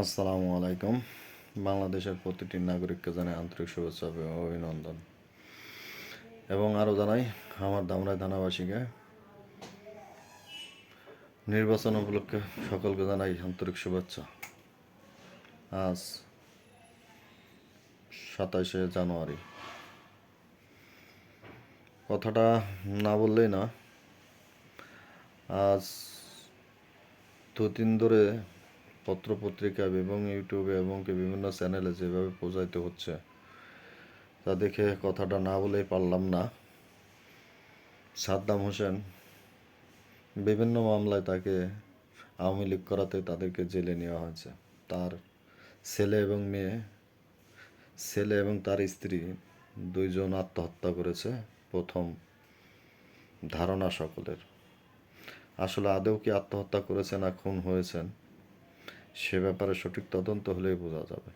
আসসালামু আলাইকুম। বাংলাদেশের প্রতিটি নাগরিককে জানাই আন্তরিক শুভেচ্ছা ও অভিনন্দন, এবং আরও জানাই আমার ধামরাই থানাবাসীকে নির্বাচন উপলক্ষে সকলকে জানাই আন্তরিক শুভেচ্ছা। আজ 27শে জানুয়ারি। কথাটা না বললেই না। আজ দুদিন ধরে পত্রপত্রিকা এবং ইউটিউবে এবং বিভিন্ন চ্যানেলে যেভাবে প্রচারিত হচ্ছে, তা দেখে কথাটা না বলেই পারলাম না। সাদ্দাম হোসেন বিভিন্ন মামলায় তাকে আওয়ামী লীগ করাতে তাদেরকে জেলে নেওয়া হয়েছে। তার ছেলে এবং তার স্ত্রী দুইজন আত্মহত্যা করেছে, প্রথম ধারণা সকলের। আসলে আদৌ কি আত্মহত্যা করেছে না খুন হয়েছেন, সে ব্যাপারে সঠিক তদন্ত হলেই বোঝা যাবে।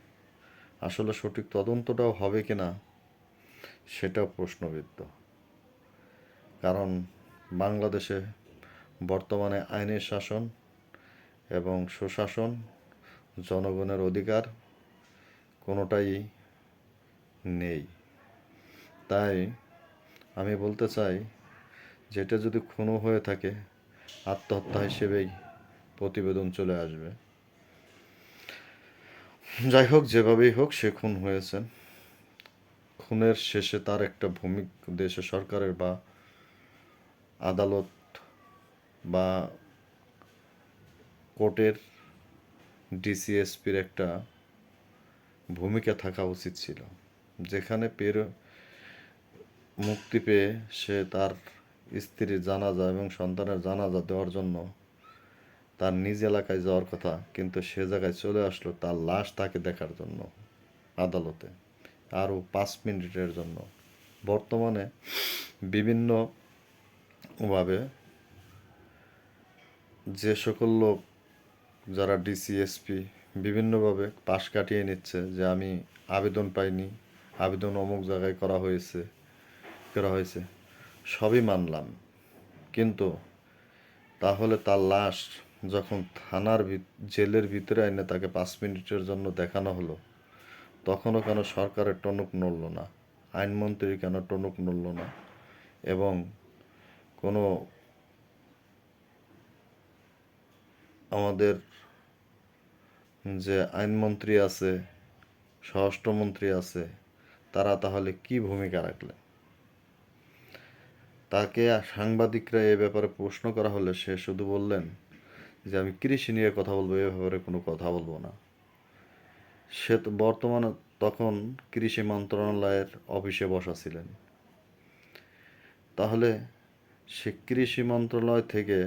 আসলে সঠিক তদন্তটাও হবে কিনা সেটাও প্রশ্নবিদ্ধ। কারণ বাংলাদেশে বর্তমানে আইনের শাসন এবং সুশাসন, জনগণের অধিকার কোনোটাই নেই। তাই আমি বলতে চাই, যেটা যদি খুনও হয়ে থাকে, আত্মহত্যা হিসেবেই প্রতিবেদন চলে আসবে। যাই হোক, যেভাবেই হোক সে খুন হয়েছেন। খুনের শেষে তার একটা ভূমিকা দেশের সরকারের বা আদালত বা কোর্টের ডিসিএসপির একটা ভূমিকা থাকা উচিত ছিল, যেখানে মুক্তি পেয়ে সে তার স্ত্রীর জানাজা এবং সন্তানের জানাজা দেওয়ার জন্য তার নিজ এলাকায় যাওয়ার কথা, কিন্তু সে জায়গায় চলে আসলো তার লাশ তাকে দেখার জন্য আদালতে, আরও 5 মিনিটের জন্য। বর্তমানে বিভিন্নভাবে যে সকল লোক যারা ডিসিএসপি বিভিন্নভাবে পাশ কাটিয়ে নিচ্ছে যে আমি আবেদন পাইনি, আবেদন অমুক জায়গায় করা হয়েছে, সবই মানলাম। কিন্তু তাহলে তার লাশ যখন জেলের ভিতরে এনে তাকে 5 মিনিটের জন্য দেখানো হলো, তখনও কেন সরকারের টনক নড়ল না, আইনমন্ত্রী কেন টনক নড়ল না, এবং কোনো আমাদের যে আইনমন্ত্রী আছে, স্বরাষ্ট্রমন্ত্রী আছে, তারা তাহলে কি ভূমিকা রাখলেন? তাকে সাংবাদিকরা এ ব্যাপারে প্রশ্ন করা হলে সে শুধু বললেন যে আমি কৃষি নিয়ে কথা বলবো, এ ব্যাপারে কোনো কথা বলবো না। সে তো বর্তমানে তখন কৃষি মন্ত্রণালয়ের অফিসে বসা ছিলেন। তাহলে সে কৃষি মন্ত্রণালয় থেকে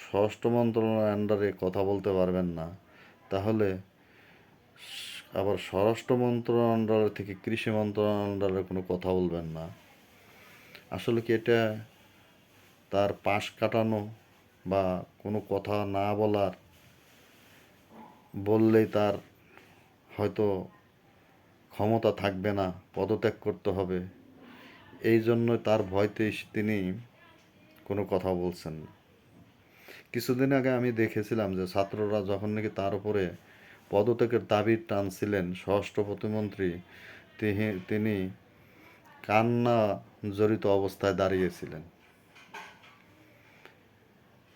স্বরাষ্ট্র মন্ত্রণালয়ের আন্ডারে কথা বলতে পারবেন না, তাহলে আবার স্বরাষ্ট্র মন্ত্রণালয়ের আন্ডারে থেকে কৃষি মন্ত্রণালয়ের আন্ডারে কোনো কথা বলবেন না? আসলে কি এটা তার পাশ কাটানো বা কোনো কথা না বললেই তার হয়তো ক্ষমতা থাকবে না, পদত্যাগ করতে হবে, এই জন্য তার ভয়তেই তিনি কোনো কথা বলছেন না? কিছুদিন আগে আমি দেখেছিলাম যে ছাত্ররা যখন নাকি তার উপরে পদত্যাগের দাবি টানছিলেন, স্বরাষ্ট্র প্রতিমন্ত্রী তিনি কান্না জড়িত অবস্থায় দাঁড়িয়েছিলেন।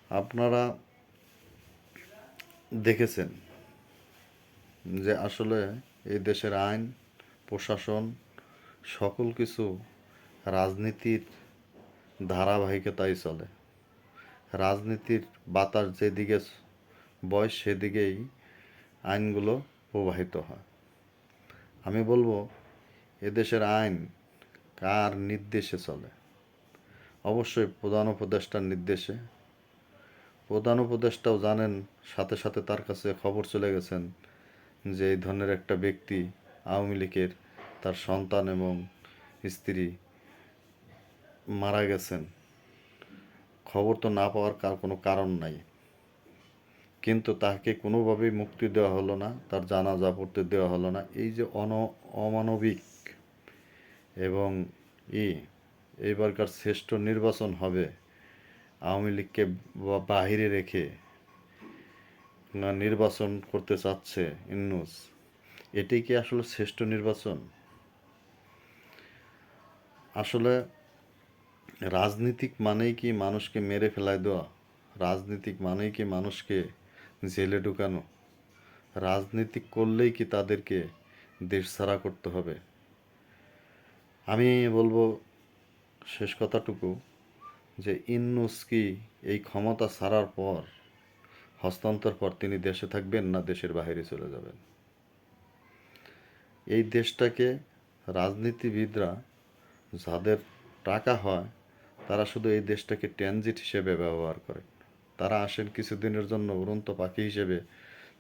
আপনারা দেখেছেন যে আসলে এই দেশের আইন প্রশাসন সকল কিছু রাজনীতির ধারাবাহিকতায় চলে। রাজনীতির বাতাস যেদিকে বয় সেদিকেই আইনগুলো প্রবাহিত হয়। আমি বলবো, এদেশের আইন কার নির্দেশে চলে? অবশ্যই প্রধান উপদেষ্টার নির্দেশে। প্রধান উপদেষ্টাও জানেন, সাথে সাথে তার কাছে খবর চলে গেছেন যে এই ধরনের একটা ব্যক্তি আওয়ামী লীগের, তার সন্তান এবং স্ত্রী মারা গেছেন। খবর তো না পাওয়ার কোনো কারণ নাই, কিন্তু তাকে কোনোভাবেই মুক্তি দেওয়া হলো না, তার জানাজা পড়তে দেওয়া হলো না। এই যে অমানবিক, এবং এইবারকার শ্রেষ্ঠ নির্বাচন হবে আওয়ামী লীগকে বাহিরে রেখে নির্বাচন করতে চাচ্ছে ইউনূস, এটাই কি আসলে শ্রেষ্ঠ নির্বাচন? আসলে রাজনীতিক মানেই কি মানুষকে মেরে ফেলায় দেওয়া? রাজনীতিক মানেই কি মানুষকে জেলে ঢুকানো? রাজনীতি করলেই কি তাদেরকে দেশ ছাড়া করতে হবে? আমি বলবো শেষ কথাটুকু, যে ইউনূস কি এই ক্ষমতা ছাড়ার পর, হস্তান্তর পর তিনি দেশে থাকবেন না দেশের বাইরে চলে যাবেন? এই দেশটাকে রাজনীতিবিদরা, যাদের টাকা হয়, তারা শুধু এই দেশটাকে ট্রানজিট হিসেবে ব্যবহার করে। তারা আসেন কিছুদিনের জন্য উড়ন্ত পাখি হিসেবে,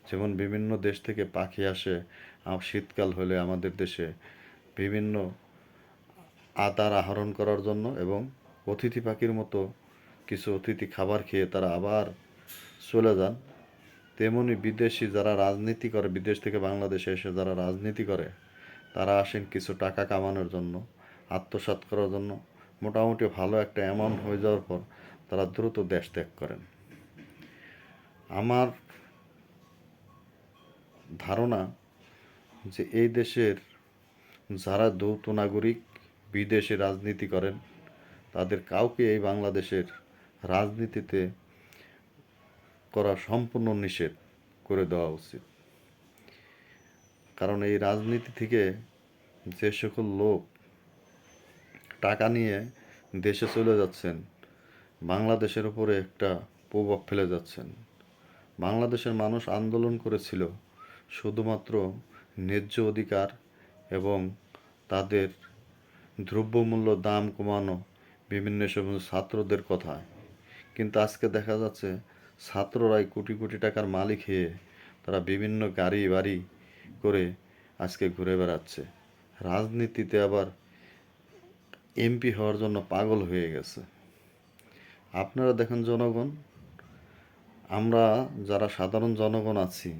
যেমন বিভিন্ন দেশ থেকে পাখি আসে শীতকাল হলে আমাদের দেশে বিভিন্ন আদার আহরণ করার জন্য, এবং অতিথি পাখির মতো কিছু অতিথি খাবার খেয়ে তারা আবার চলে যান। তেমনি বিদেশি যারা রাজনীতি করে, বিদেশ থেকে বাংলাদেশে এসে যারা রাজনীতি করে, তারা আসেন কিছু টাকা কামানোর জন্য, আত্মসাৎ করার জন্য। মোটামুটি ভালো একটা অ্যামাউন্ট হয়ে যাওয়ার পর তারা দ্রুত দেশ ত্যাগ করেন। আমার ধারণা যে এই দেশের যারা দ্বৈত নাগরিক বিদেশে রাজনীতি করেন, তাদের কাউকে এই বাংলাদেশের রাজনীতিতে করা সম্পূর্ণ নিষেধ করে দেওয়া উচিত। কারণ এই রাজনীতি থেকে যে সকল লোক টাকা নিয়ে দেশে চলে যাচ্ছেন, বাংলাদেশের উপরে একটা প্রভাব ফেলে যাচ্ছেন। বাংলাদেশের মানুষ আন্দোলন করেছিল শুধুমাত্র ন্যায্য অধিকার এবং তাদের দ্রব্যমূল্য দাম কমানো, বিভিন্ন সমস্ত ছাত্রদের কথায়। কিন্তু আজকে দেখা যাচ্ছে ছাত্ররাই কোটি কোটি টাকার মালিক হয়ে তারা বিভিন্ন গাড়ি বাড়ি করে আজকে ঘুরে বেড়াচ্ছে। রাজনীতিতে আবার এমপি হওয়ার জন্য পাগল হয়ে গেছে। আপনারা দেখেন জনগণ, আমরা যারা সাধারণ জনগণ আছি,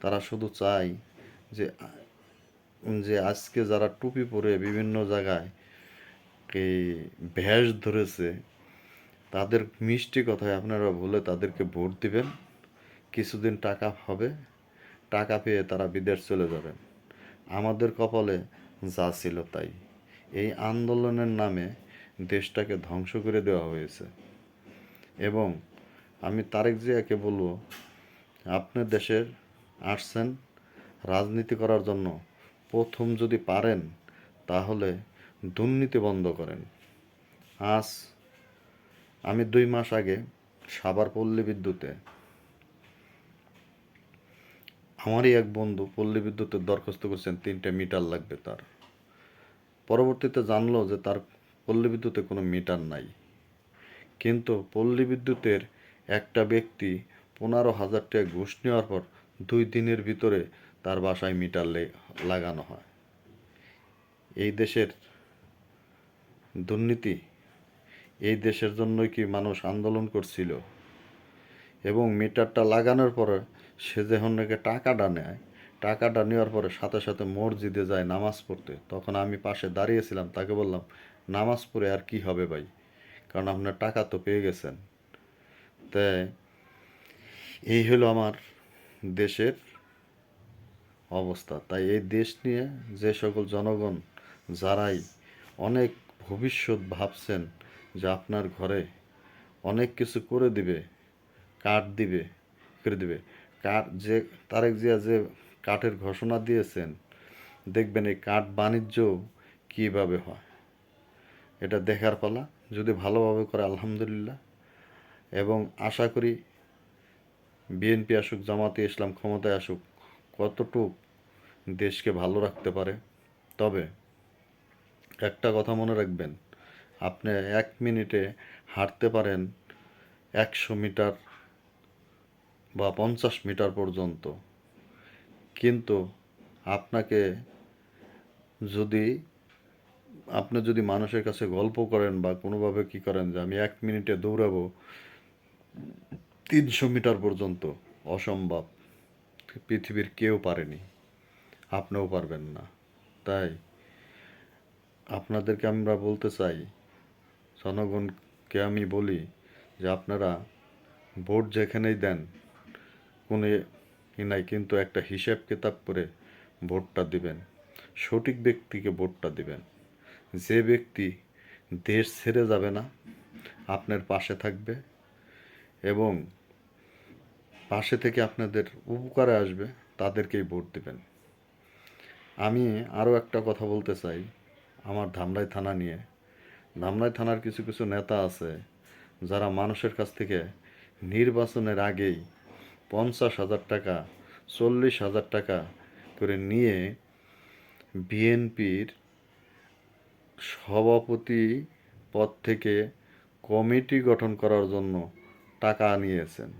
তারা শুধু চাই যে যে আজকে যারা টুপি পরে বিভিন্ন জায়গায় এই ভ্যাস ধরেছে, তাদের মিষ্টি কথায় আপনারা বলে তাদেরকে ভোট দিবেন। কিছুদিন টাকা হবে, টাকা পেয়ে তারা বিদেশ চলে যাবেন। আমাদের কপালে যা ছিল তাই। এই আন্দোলনের নামে দেশটাকে ধ্বংস করে দেওয়া হয়েছে। এবং আমি তারেক জিয়াকে বলবো, আপনি দেশের আসছেন রাজনীতি করার জন্য, প্রথম যদি পারেন তাহলে দুর্নীতি বন্ধ করেন। আজ আমি 2 মাস আগে সাভার পল্লী বিদ্যুতে, আমারই এক বন্ধু পল্লী বিদ্যুতের দরখাস্ত করছেন 3টা মিটার লাগবে তার। পরবর্তীতে জানলো যে তার পল্লী বিদ্যুতে কোনো মিটার নাই। কিন্তু পল্লী বিদ্যুতের একটা ব্যক্তি 15,000 টাকা ঘুষ নেওয়ার পর 2 দিনের ভিতরে তার বাসায় মিটার লাগানো হয়। এই দেশের দুর্নীতি, এই দেশের জন্যই কি মানুষ আন্দোলন করছিল? এবং মিটারটা লাগানোর পরে সে যখন নাকি টাকাটা নেয়, টাকাটা নেওয়ার পরে সাথে সাথে মসজিদে যায় নামাজ পড়তে। তখন আমি পাশে দাঁড়িয়েছিলাম, তাকে বললাম, নামাজ পড়ে আর কি হবে ভাই, কারণ আপনার টাকা তো পেয়ে গেছেন। তাই এই হলো আমার দেশের অবস্থা। তাই এই দেশ নিয়ে যে সকল জনগণ যারাই অনেক ভবিষ্যৎ ভাবছেন যে আপনার ঘরে অনেক কিছু করে দিবে, কাঠ দিবে, করে দিবে, কাঠ যে তারেক জিয়া যে কাঠের ঘোষণা দিয়েছেন, দেখবেন এই কাঠ বাণিজ্য কীভাবে হয়, এটা দেখার পালা। যদি ভালোভাবে করে আলহামদুলিল্লাহ, এবং আশা করি বিএনপি আসুক, জামাতে ইসলাম ক্ষমতায় আসুক, কতটুক দেশকে ভালো রাখতে পারে। তবে একটা কথা মনে রাখবেন, আপনি 1 মিনিটে হাঁটতে পারেন 100 মিটার বা 50 মিটার পর্যন্ত, কিন্তু আপনাকে যদি আপনি যদি মানুষের কাছে গল্প করেন বা কোনোভাবে কি করেন যে আমি 1 মিনিটে দৌড়াবো 300 মিটার পর্যন্ত, অসম্ভব। পৃথিবীর কেউ পারেনি, আপনিও পারবেন না। তাই আপনাদেরকে আমরা বলতে চাই, জনগণকে আমি বলি যে আপনারা ভোট যেখানেই দেন, কোনো নাই, কিন্তু একটা হিসাব কিতাব করে ভোটটা দিবেন। সঠিক ব্যক্তিকে ভোটটা দিবেন। যে ব্যক্তি দেশ ছেড়ে যাবে না, আপনার পাশে থাকবে এবং পাশে থেকে আপনাদের উপকারে আসবে, তাদেরকেই ভোট দিবেন। আমি আরও একটা কথা বলতে চাই আমার ধামরাই থানা নিয়ে। ধামরাই থানার কিছু কিছু নেতা আছে যারা মানুষের কাছ থেকে নির্বাচনের আগেই 50,000 টাকা, 40,000 টাকা করে নিয়ে বিএনপির সভাপতি পদ থেকে কমিটি গঠন করার জন্য টাকা নিয়েছেন।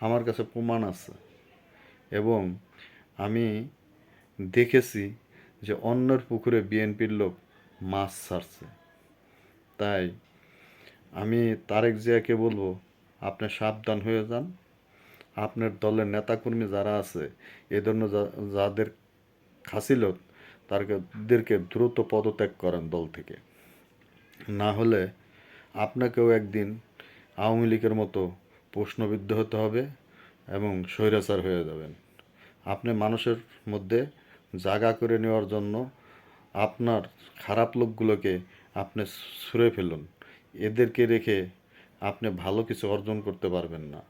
আমার কাছে প্রমাণ আছে এবং আমি দেখেছি যে অন্যের পুকুরে বিএনপির লোক মাছ ছাড়ছে। তাই আমি তারেক জিয়াকে বলবো, আপনি সাবধান হয়ে যান। আপনার দলের নেতাকর্মী যারা আছে, এ ধরনের যাদের খাসিলত, তাদেরকে দ্রুত পদত্যাগ করেন দল থেকে। না হলে আপনাকেও একদিন আওয়ামী লীগের মতো প্রশ্নবিদ্ধ হতে হবে এবং স্বৈরাচার হয়ে যাবেন। আপনি মানুষের মধ্যে জায়গা করে নেওয়ার জন্য আপনার খারাপ লোকগুলোকে আপনি ছুঁড়ে ফেলুন। এদেরকে রেখে আপনি ভালো কিছু অর্জন করতে পারবেন না,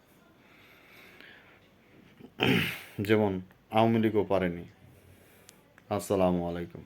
যেমন আওয়ামী লীগও পারেনি। আসসালামু আলাইকুম।